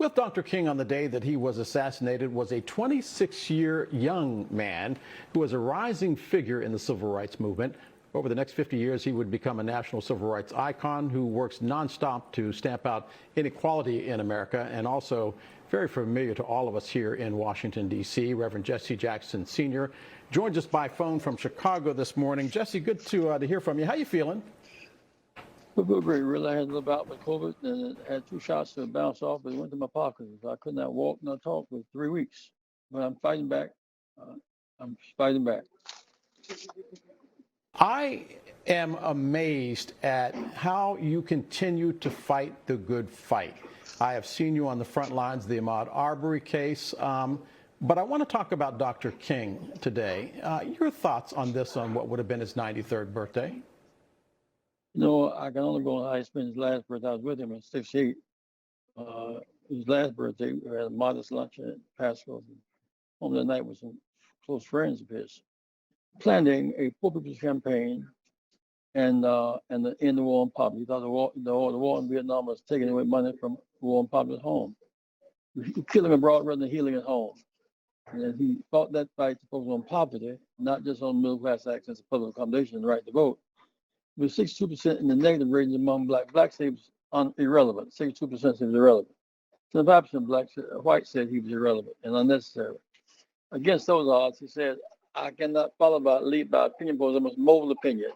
With Dr. King on the day that he was assassinated was a 26-year young man who was a rising figure in the civil rights movement. Over the next 50 years, he would become a national civil rights icon who works nonstop to stamp out inequality in America, and also very familiar to all of us here in Washington, D.C. Reverend Jesse Jackson Sr. joins us by phone from Chicago this morning. Jesse, good to hear from you. How you feeling? Feel great. Really, I had a little bout with COVID and had 2 shots to bounce off, but it went to my pocket. I could not walk nor talk for 3 weeks. But I'm fighting back. I'm fighting back. I am amazed at how you continue to fight the good fight. I have seen you on the front lines, the Ahmaud Arbery case, but I want to talk about Dr. King today. Your thoughts on this, on what would have been his 93rd birthday? You know, I can only go on how he spent his last birthday. I was with him at 68. His last birthday, we had a modest lunch at Pasco's. Home that night with some close friends of his, planning a poor people's campaign and the end the war on poverty. He thought the war in Vietnam was taking away money from war on poverty at home. Killing abroad rather than healing at home. And he fought that fight to focus on poverty, not just on middle class access to public accommodation and the right to vote. With 62% in the negative rating among blacks said he was irrelevant. 62% said he was irrelevant. 75% whites said he was irrelevant and unnecessary. Against those odds, he said, I cannot lead by opinion polls. I must mold opinion.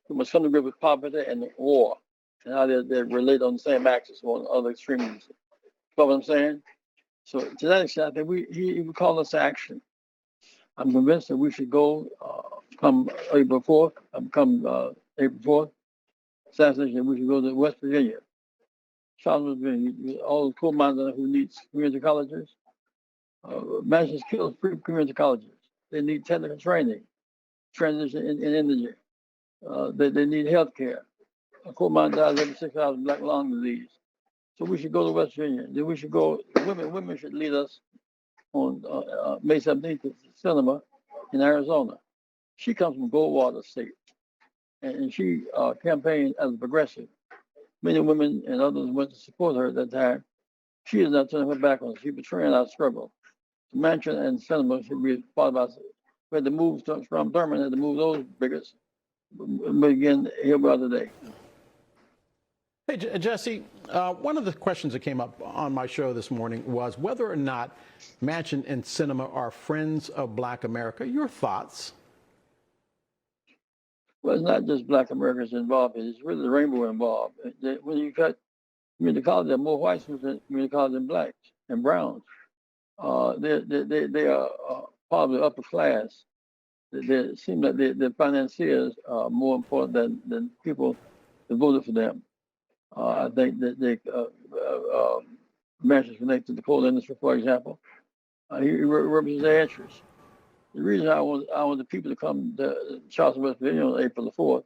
We must come to grips with poverty and war and how they relate on the same axis on other extremes. You know what I'm saying? So to that extent, I think he would call us to action. I'm convinced that we should go come April 4th, assassination, we should go to West Virginia, Charlotte, Virginia, all the coal miners who need community colleges. Mansions kills free community colleges. They need technical training, transition in energy. They need health care. A coal mine dies every 6 hours of black lung disease. So we should go to West Virginia. Then we should go, women should lead us on May 17th to cinema in Arizona. She comes from Goldwater State, and she campaigned as a progressive. Many women and others went to support her at that time. She is not turning her back on us. She's betraying our struggle. The mansion and cinema should be part of us. We had to move from Thurman, had to move those bigots. But again, here we are today. Hey, Jesse, one of the questions that came up on my show this morning was whether or not Manchin and Sinema are friends of Black America. Your thoughts? Well, it's not just Black Americans involved. It's really the rainbow involved. When you cut community college, there are more whites in community college than blacks and browns. They are part of the upper class. They seem like the financiers are more important than people that voted for them. I think that they Manchin's connected to the coal industry, for example. He represents their interests. The reason I want the people to come to Charleston, West Virginia on April the 4th,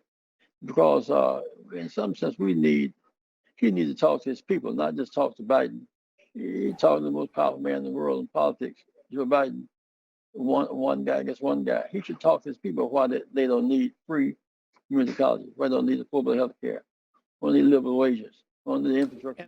because in some sense he needs to talk to his people, not just talk to Biden. He talked to the most powerful man in the world in politics, Joe Biden. One guy against one guy. He should talk to his people why they don't need free community colleges, why they don't need affordable health care, why they need livable wages, why they need infrastructure.